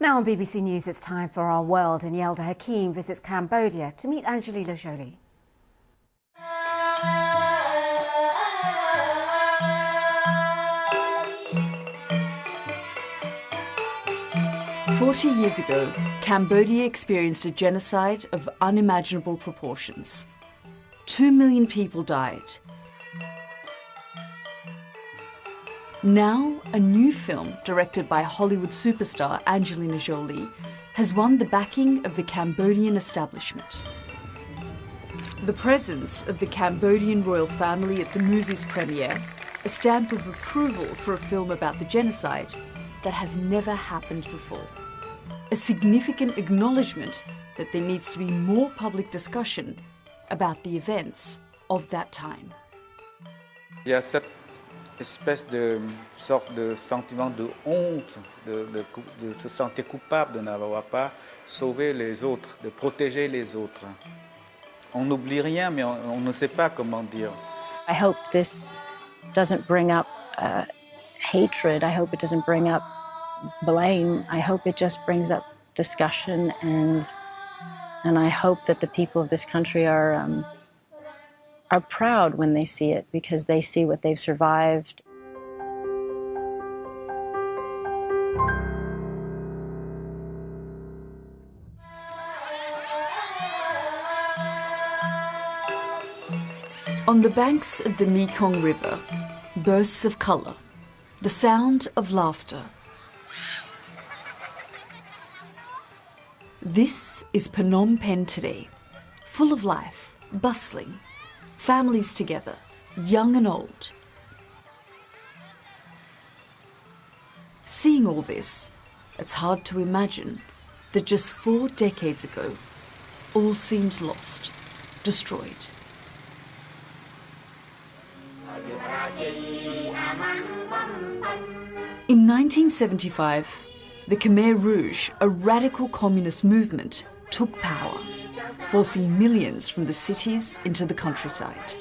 Now on BBC News, it's time for Our World, and Yelda Hakim visits Cambodia to meet Angelina Jolie. "40 years ago, Cambodia experienced a genocide of unimaginable proportions. 2 million people died. Now, a new film directed by Hollywood superstar Angelina Jolie has won the backing of the Cambodian establishment. The presence of the Cambodian royal family at the movie's premiere, a stamp of approval for a film about the genocide that has never happened before. A significant acknowledgement that there needs to be more public discussion about the events of that time. Il y a cette espèce de sorte de sentiment de honte, de se sentir coupable de n'avoir pas sauvé les autres, de protéger les autres. On n'oublie rien, mais on ne sait pas comment dire. I hope this doesn't bring up hatred. I hope it doesn't bring up blame. I hope it just brings up discussion, and I hope that the people of this country are proud when they see it, because they see what they've survived. On the banks of the Mekong River, bursts of colour, the sound of laughter. This is Phnom Penh today, full of life, bustling, families together, young and old. Seeing all this, it's hard to imagine that just 4 decades ago, all seemed lost, destroyed. In 1975, the Khmer Rouge, a radical communist movement, took power, forcing millions from the cities into the countryside.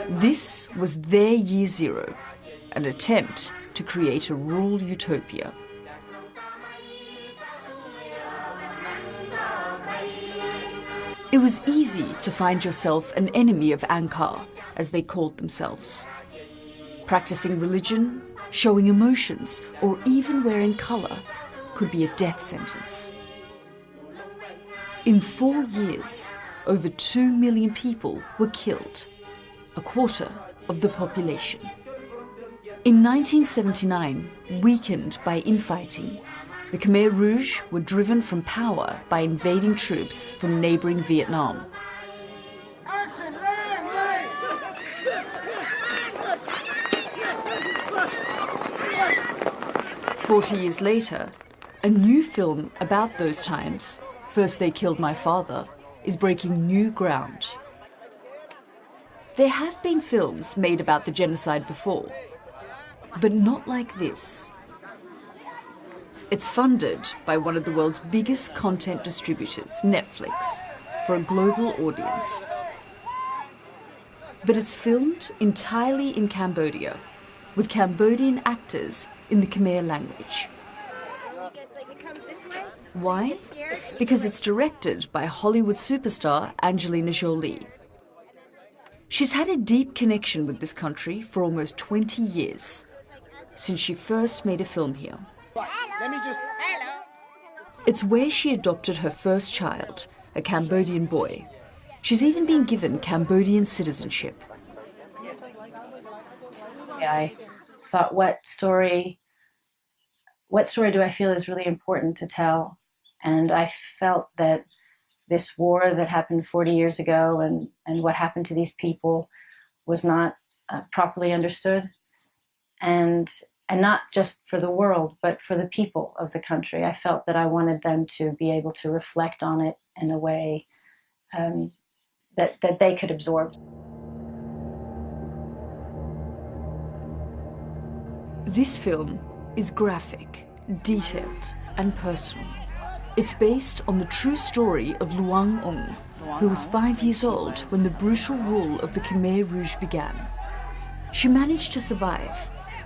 This was their year zero, an attempt to create a rural utopia. It was easy to find yourself an enemy of Angkar, as they called themselves. Practicing religion, showing emotions, or even wearing colour could be a death sentence. In 4 years, over 2 million people were killed, a quarter of the population. In 1979, weakened by infighting, the Khmer Rouge were driven from power by invading troops from neighbouring Vietnam. 40 years later, a new film about those times, First They Killed My Father, is breaking new ground. There have been films made about the genocide before, but not like this. It's funded by one of the world's biggest content distributors, Netflix, for a global audience. But it's filmed entirely in Cambodia, with Cambodian actors in the Khmer language. Why? Because it's directed by Hollywood superstar Angelina Jolie. She's had a deep connection with this country for almost 20 years, since she first made a film here. It's where she adopted her first child, a Cambodian boy. She's even been given Cambodian citizenship. I thought, what story do I feel is really important to tell? And I felt that this war that happened 40 years ago and what happened to these people was not properly understood. And not just for the world, but for the people of the country. I felt that I wanted them to be able to reflect on it in a way that they could absorb. This film is graphic, detailed, and personal. It's based on the true story of Luang Ung, who was 5 years old when the brutal rule of the Khmer Rouge began. She managed to survive,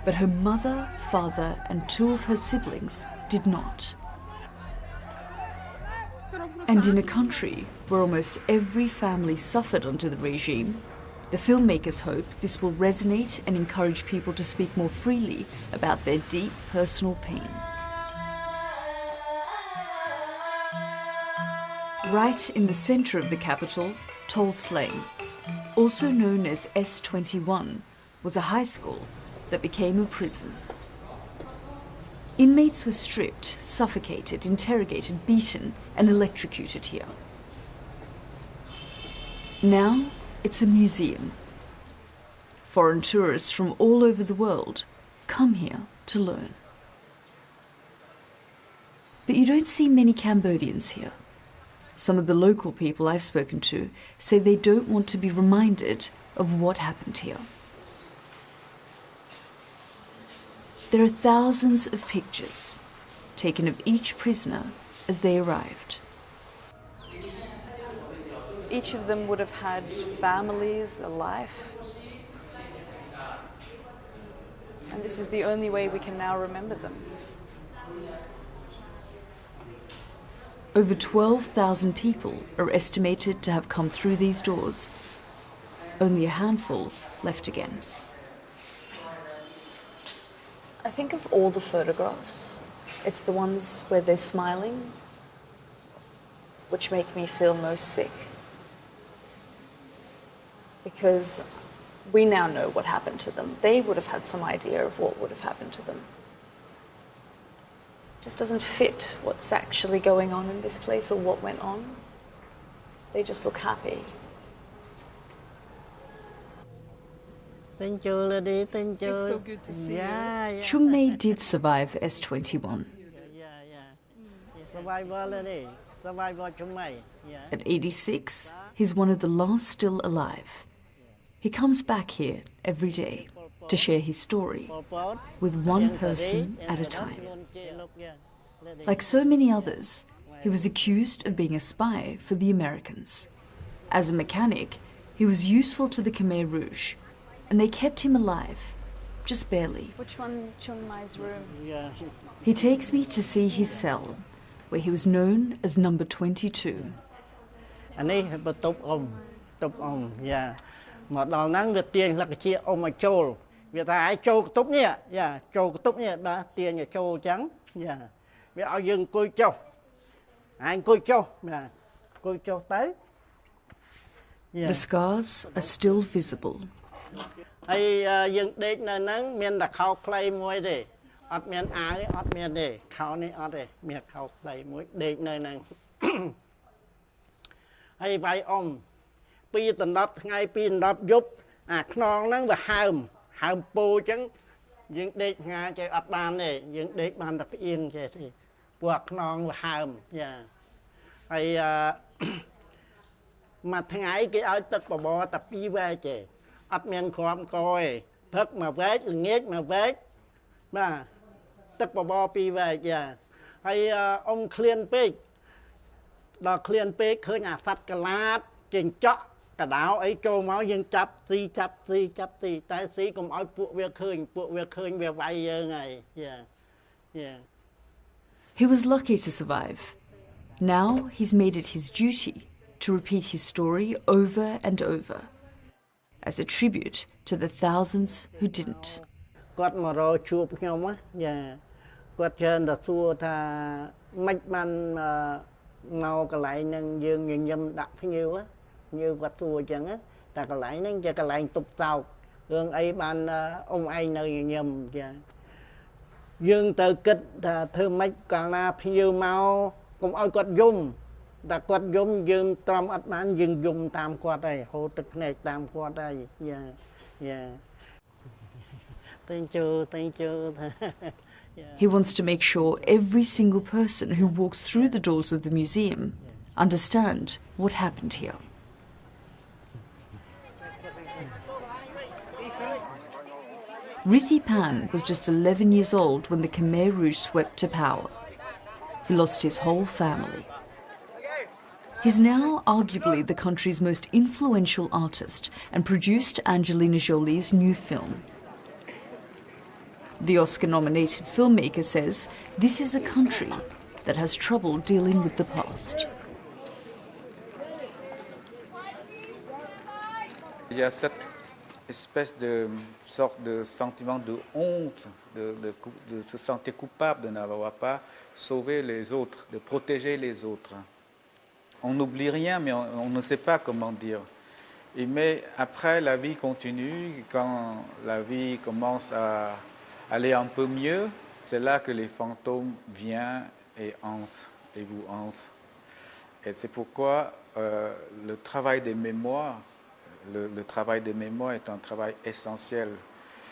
but her mother, father and 2 of her siblings did not. And in a country where almost every family suffered under the regime, the filmmakers hope this will resonate and encourage people to speak more freely about their deep personal pain. Right in the centre of the capital, Tol Sleng, also known as S21, was a high school that became a prison. Inmates were stripped, suffocated, interrogated, beaten and electrocuted here. Now it's a museum. Foreign tourists from all over the world come here to learn. But you don't see many Cambodians here. Some of the local people I've spoken to say they don't want to be reminded of what happened here. There are thousands of pictures taken of each prisoner as they arrived. Each of them would have had families, a life. And this is the only way we can now remember them. Over 12,000 people are estimated to have come through these doors. Only a handful left again. I think of all the photographs, it's the ones where they're smiling, which make me feel most sick. Because we now know what happened to them. They would have had some idea of what would have happened to them. Just doesn't fit what's actually going on in this place or what went on. They just look happy. Thank you, lady. Thank you. It's so good to see you. Chung Mei did survive S21. Survivor, lady. Survivor, Chung Mei. At 86, he's one of the last still alive. He comes back here every day to share his story with one person at a time. Like so many others, he was accused of being a spy for the Americans. As a mechanic, he was useful to the Khmer Rouge, and they kept him alive, just barely. Which one, Chung Mai's room? He takes me to see his cell, where he was known as number 22. Anh ấy bật tục yeah. Màដល់ហ្នឹងវាទាញលក្ខជាអ៊ំឲ្យចូលវាថាឲ្យចូលកតុបនេះយ៉ាចូលកតុបនេះបាទទាញឲ្យចូលអញ្ចឹងយ៉ាវាឲ្យយើងអង្គុយចុះហើយអង្គុយចុះបាទអង្គុយចុះទៅ The scars are still visible. ហើយយើងដេកនៅហ្នឹងមានតែខោខ្លីមួយទេអត់មានអាវទេអត់មានទេខោនេះអត់ទេមានខោខ្លីមួយដេកនៅហ្នឹង ហើយវាយអ៊ំ ពីដណ្ដប់ថ្ងៃពីដណ្ដប់យប់អាខ្នងហ្នឹងវាហើមពោអញ្ចឹងយើងដេកឆ្ងាយចេះអត់បានទេយើងដេកបានតែផ្អៀងចេះទេព្រោះអាខ្នងវាហើមយ៉ាហើយមួយថ្ងៃគេឲ្យទឹកបបរតែ2វែកទេអត់មានគ្រាំកទេព្រឹកមួយវែកល្ងាចមួយវែកបាទទឹកបបរ2វែកយ៉ាហើយអ៊ំឃ្លានពេកដល់ឃ្លានពេកឃើញអាសត្វកឡាតចេញចក់ កដៅអីចូលមកយើងចាប់ស៊ីតែស៊ីកុំឲ្យពួកវាឃើញវាវាយយើងហើយ He was lucky to survive. Now he's made it his duty to repeat his story over and over as a tribute to the thousands who didn't. គាត់មករកជួបខ្ញុំយ៉ាគាត់ច្រើនតែសួរថាមិនបានមកកន្លែងនឹងយើងញញឹមដាក់ភ្ញៀវ như vật thua chẳng á, ta cái lái nó cái lái tục tàu, hương ấy ban ông anh nơi nhầm kìa, dương từ kết thưa mấy càng là phiêu mau, cũng ơi quạt dung, ta quạt dung dương tom ắt bán dương dung tam quạt đây, hồ tịch này tam quạt đây, yeah. Thank you. He wants to make sure every single person who walks through the doors of the museum understand what happened here. Rithi Pan was just 11 years old when the Khmer Rouge swept to power. He lost his whole family. He's now arguably the country's most influential artist and produced Angelina Jolie's new film. The Oscar-nominated filmmaker says this is a country that has trouble dealing with the past. Il y a cette espèce de sorte de sentiment de honte, de se sentir coupable de n'avoir pas sauvé les autres, de protéger les autres. On n'oublie rien, mais on ne sait pas comment dire. Mais après, la vie continue. Quand la vie commence à aller un peu mieux, c'est là que les fantômes viennent et hantent, et vous hantent. Et c'est pourquoi le travail des mémoires, le travail des mémoires est un travail essentiel.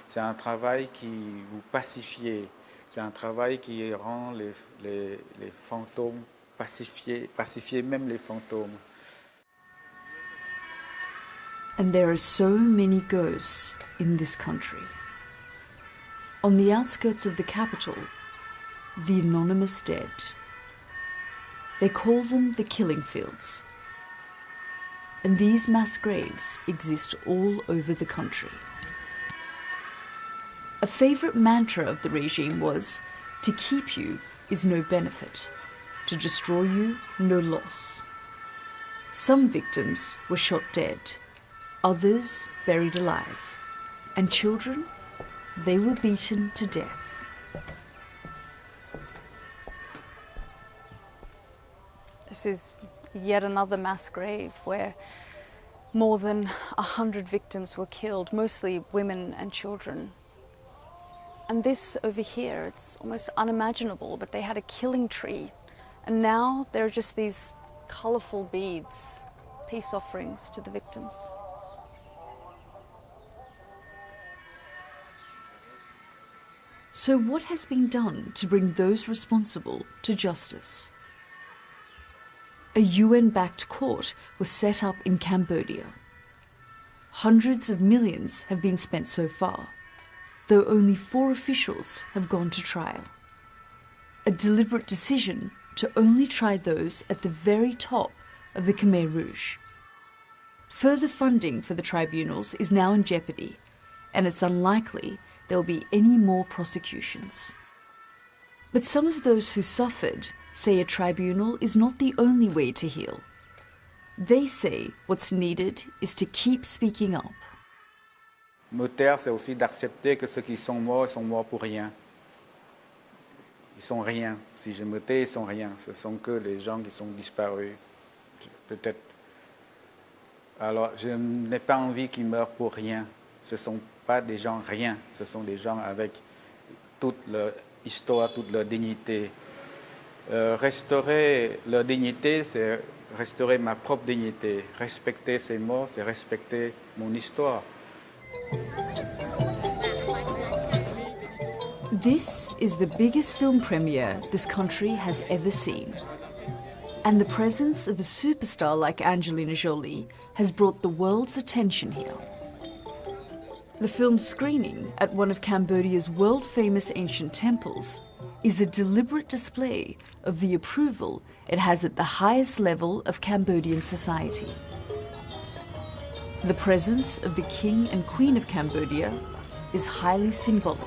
C'est un travail qui vous pacifie. C'est un travail qui rend les fantômes pacifier même les fantômes. And there are so many ghosts in this country. On the outskirts of the capital, the anonymous dead. They call them the killing fields. And these mass graves exist all over the country. A favourite mantra of the regime was, to keep you is no benefit, to destroy you no loss. Some victims were shot dead, others buried alive, and children, they were beaten to death. This is yet another mass grave where more than 100 victims were killed, mostly women and children. And this over here, it's almost unimaginable, but they had a killing tree. And now there are just these colourful beads, peace offerings to the victims. So what has been done to bring those responsible to justice? A UN-backed court was set up in Cambodia. Hundreds of millions have been spent so far, though only 4 officials have gone to trial. A deliberate decision to only try those at the very top of the Khmer Rouge. Further funding for the tribunals is now in jeopardy, and it's unlikely there will be any more prosecutions. But some of those who suffered say a tribunal is not the only way to heal. They say what's needed is to keep speaking up. Me taire, c'est aussi d'accepter que ceux qui sont morts pour rien. Ils sont rien. Si je me tais, ils sont rien. Ce sont que les gens qui sont disparus. Peut-être. Alors, je n'ai pas envie qu'ils meurent pour rien. Ce ne sont pas des gens rien. Ce sont des gens avec toute leur histoire, toute leur dignité. Restaurer leur dignité, c'est restaurer ma propre dignité. Respecter ces morts, c'est respecter mon histoire. This is the biggest film premiere this country has ever seen. And the presence of a superstar like Angelina Jolie has brought the world's attention here. The film's screening at one of Cambodia's world-famous ancient temples is a deliberate display of the approval it has at the highest level of Cambodian society. The presence of the King and Queen of Cambodia is highly symbolic.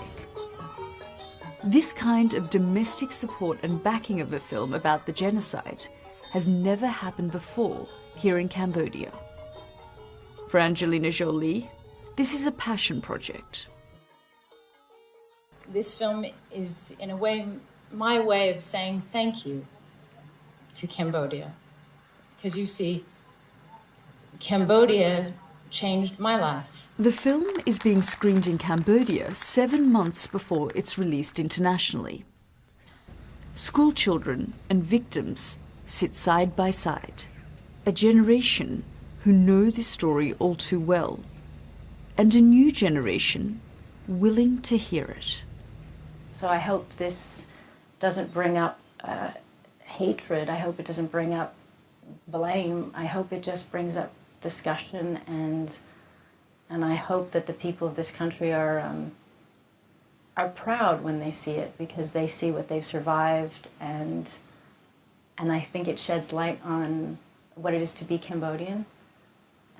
This kind of domestic support and backing of a film about the genocide has never happened before here in Cambodia. For Angelina Jolie, this is a passion project. This film is, in a way, my way of saying thank you to Cambodia. Because you see, Cambodia changed my life. The film is being screened in Cambodia 7 months before it's released internationally. School children and victims sit side by side. A generation who know this story all too well, and a new generation willing to hear it. So I hope this doesn't bring up hatred. I hope it doesn't bring up blame. I hope it just brings up discussion, and I hope that the people of this country are proud when they see it, because they see what they've survived, and I think it sheds light on what it is to be Cambodian,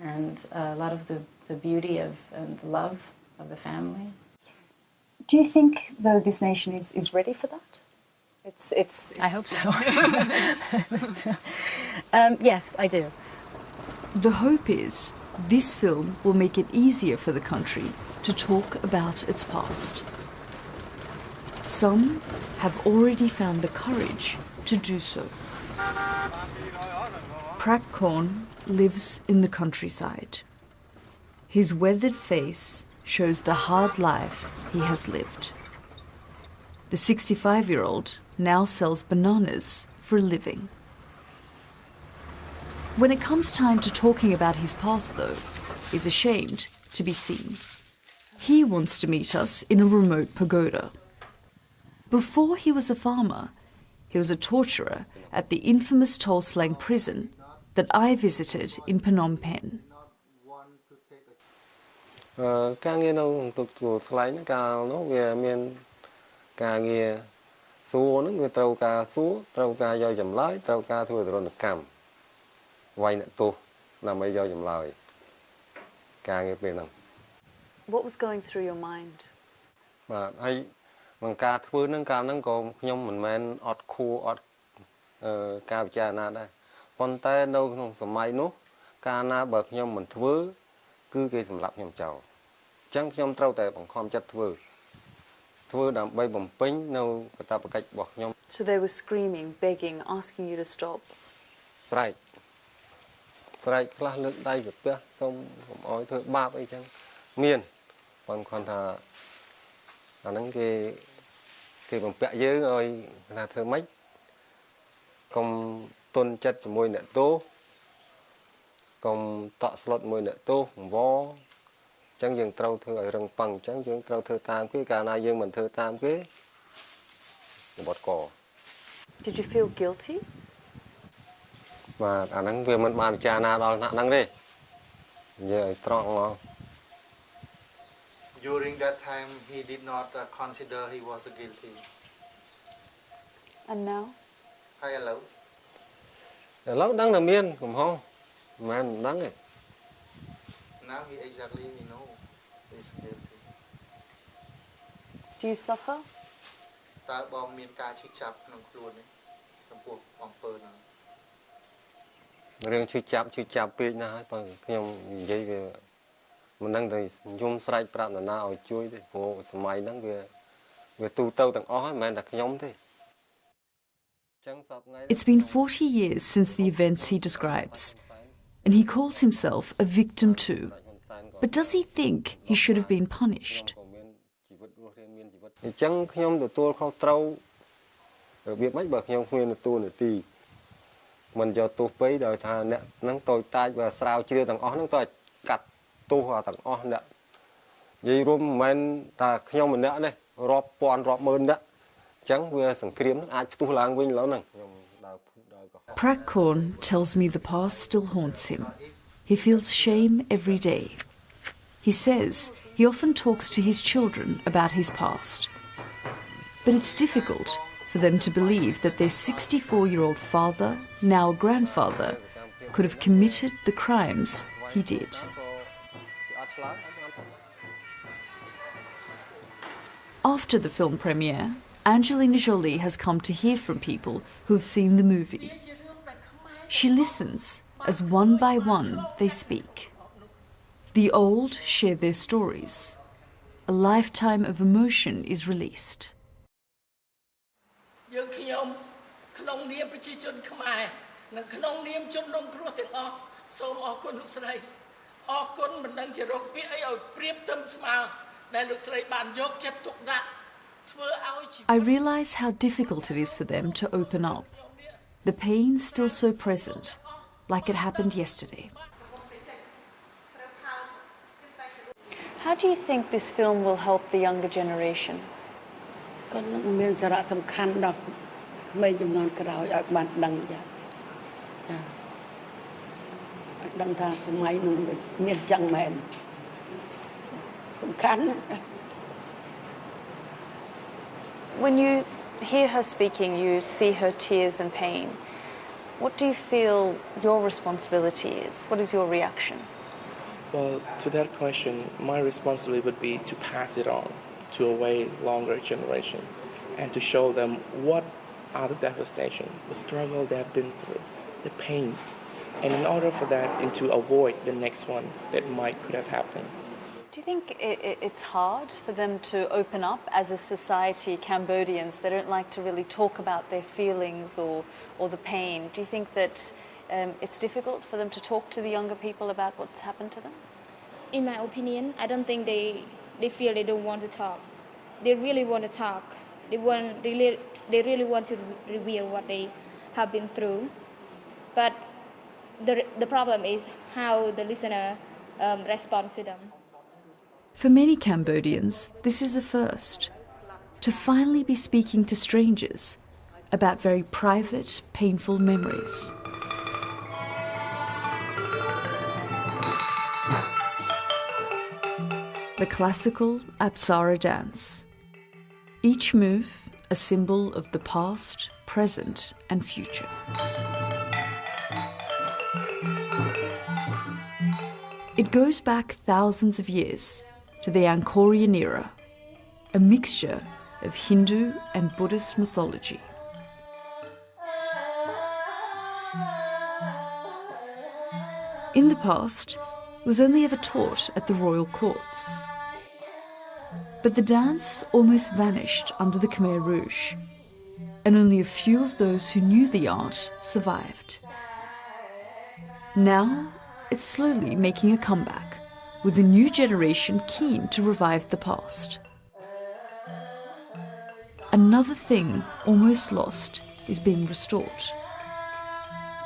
and a lot of the beauty of and the love of the family. Do you think, though, this nation is ready for that? I hope so. Yes, I do. The hope is this film will make it easier for the country to talk about its past. Some have already found the courage to do so. Prak Korn lives in the countryside. His weathered face shows the hard life he has lived. The 65-year-old now sells bananas for a living. When it comes time to talking about his past, though, he's ashamed to be seen. He wants to meet us in a remote pagoda. Before he was a farmer, he was a torturer at the infamous Tol Slang prison that I visited in Phnom Penh. ការងារនៅទុកឆ្លៃហ្នឹងកាលនោះវាមានការងារសួរហ្នឹងវាត្រូវការសួរត្រូវការយកចម្លើយត្រូវការធ្វើទរណកម្មវាយអ្នកទោសដើម្បីយកចម្លើយការងារពេលហ្នឹង What was going through your mind? បាទហើយក្នុងការធ្វើហ្នឹងកាលហ្នឹងក៏ខ្ញុំមិនមែនអត់ខួរអត់ការពិចារណាដែរប៉ុន្តែនៅក្នុងសម័យនោះកាលណាបើខ្ញុំមិនធ្វើគឺគេសម្លាប់ខ្ញុំចោលអញ្ចឹងខ្ញុំត្រូវតែបង្ខំចិត្តធ្វើដើម្បីបំពេញនៅកាតព្វកិច្ចរបស់ខ្ញុំ So they were screaming, begging, asking you to stop. ស្រែកខ្លះលើកដៃកាពះសុំកុំអោយធ្វើបាបអីចឹងមានប៉ុន្តែគាត់ថាអាហ្នឹងគេបំពាក់យើងឲ្យថាធ្វើម៉េចកុំទុនចិត្តជាមួយអ្នកទោសកុំតក់ស្លុតមួយអ្នកទោសបង្វអញ្ចឹងយើងត្រូវធ្វើឲ្យរឹងប៉ឹងអញ្ចឹងយើងត្រូវធ្វើតាមគេកាលណាយើងមិនធ្វើតាមគេរបត់ក Did you feel guilty? បាទអាហ្នឹងវាមិនបានពិចារណាដល់ថ្នាក់ហ្នឹងទេនិយាយឲ្យត្រង់ហ្មង During that time he did not consider he was guilty. And now? ហើយឥឡូវ ដឹងតែមានកំហុសមិនដឹងទេ Now he exactly know he's guilty. Do you suffer? តើបងមានការឈឺចាប់ក្នុងខ្លួនទេចំពោះអំពើហ្នឹង រឿងឈឺចាប់ពេកណាស់ហើយបើខ្ញុំនិយាយវាមិនដឹងទៅខ្ញុំស្រែកប្រាប់នរណាឲ្យជួយទេព្រោះសម័យហ្នឹងវាទូទៅទាំងអស់ហើយមិនមែនតែខ្ញុំទេ It's been 40 years since the events he describes, and he calls himself a victim too. But does he think he should have been punished? អញ្ចឹងខ្ញុំទទួលខុសត្រូវរបៀបម៉េចបើខ្ញុំគ្មានទទួលនាទីមិនយកទោសពេកដោយថាអ្នកហ្នឹងតូចតាចបើស្រាវជ្រាវទាំងអស់ហ្នឹងទៅកាត់ទោសទាំងអស់អ្នកនិយាយរួមមិនមែនតែខ្ញុំម្នាក់ទេរាប់ពាន់រាប់ម៉ឺនអ្នកអញ្ចឹងវាសង្គ្រាមហ្នឹងអាចផ្ទុះឡើងវិញឥឡូវហ្នឹងខ្ញុំដើរកុហក Prak Korn tells me the past still haunts him. He feels shame every day. He says he often talks to his children about his past. But it's difficult for them to believe that their 64-year-old father, now a grandfather, could have committed the crimes he did. After the film premiere, Angelina Jolie has come to hear from people who have seen the movie. She listens as one by one they speak. The old share their stories. A lifetime of emotion is released. យើងខ្ញុំក្នុងនាមប្រជាជនខ្មែរនិងក្នុងនាមជនរងគ្រោះទាំងអស់សូមអរគុណលោកស្រីអរគុណមិនដឹងជារកពាក្យអីឲ្យប្រៀបទៅស្មើដែលលោកស្រីបានយកចិត្តទុកដាក់ធ្វើឲ្យជីវិត I realize how difficult it is for them to open up. The pain still so present, like it happened yesterday. How do you think this film will help the younger generation? ក៏មានសារៈសំខាន់ដល់ក្មេងជំនាន់ក្រោយឲ្យបានដឹងចាឲ្យដឹងថាសម័យនោះមានចឹងមែនសំខាន់ណាស់ When you hear her speaking, you see her tears and pain. What do you feel your responsibility is? What is your reaction? Well, to that question, my responsibility would be to pass it on to a way longer generation and to show them what are the devastation, the struggle they have been through, the pain, and in order for that and to avoid the next one that could have happened. Do you think it's hard for them to open up as a society? Cambodians, they don't like to really talk about their feelings or the pain. Do you think that it's difficult for them to talk to the younger people about what's happened to them? In my opinion, I don't think they feel they don't want to talk. They really want to talk. They really want to reveal what they have been through. But the problem is how the listener responds to them. For many Cambodians, this is a first. To finally be speaking to strangers about very private, painful memories. The classical Apsara dance. Each move a symbol of the past, present and future. It goes back thousands of years to the Angkorian era, a mixture of Hindu and Buddhist mythology. In the past, it was only ever taught at the royal courts. But the dance almost vanished under the Khmer Rouge, and only a few of those who knew the art survived. Now, it's slowly making a comeback, with a new generation keen to revive the past. Another thing almost lost is being restored,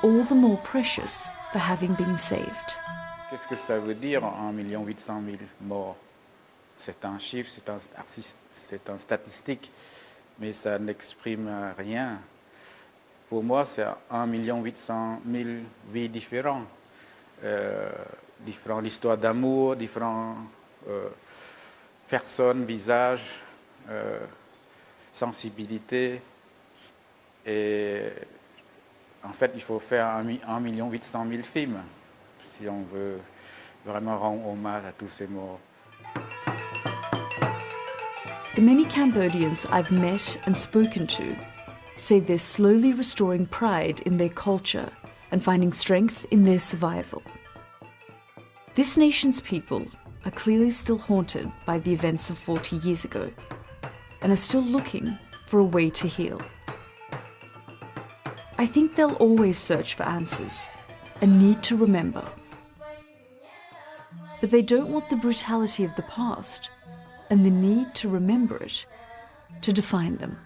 all the more precious for having been saved. Qu'est-ce que ça veut dire 1,8 million morts? C'est un chiffre, c'est un statistique, mais ça n'exprime rien. Pour moi, c'est 1,8 million vies différentes. Différentes histoires d'amour, différentes personnes, visages, sensibilités. Et en fait, il faut faire 1,8 million films si on veut vraiment rendre hommage à tous ces morts. The many Cambodians I've met and spoken to say they're slowly restoring pride in their culture and finding strength in their survival. This nation's people are clearly still haunted by the events of 40 years ago and are still looking for a way to heal. I think they'll always search for answers and need to remember. But they don't want the brutality of the past and the need to remember it to define them.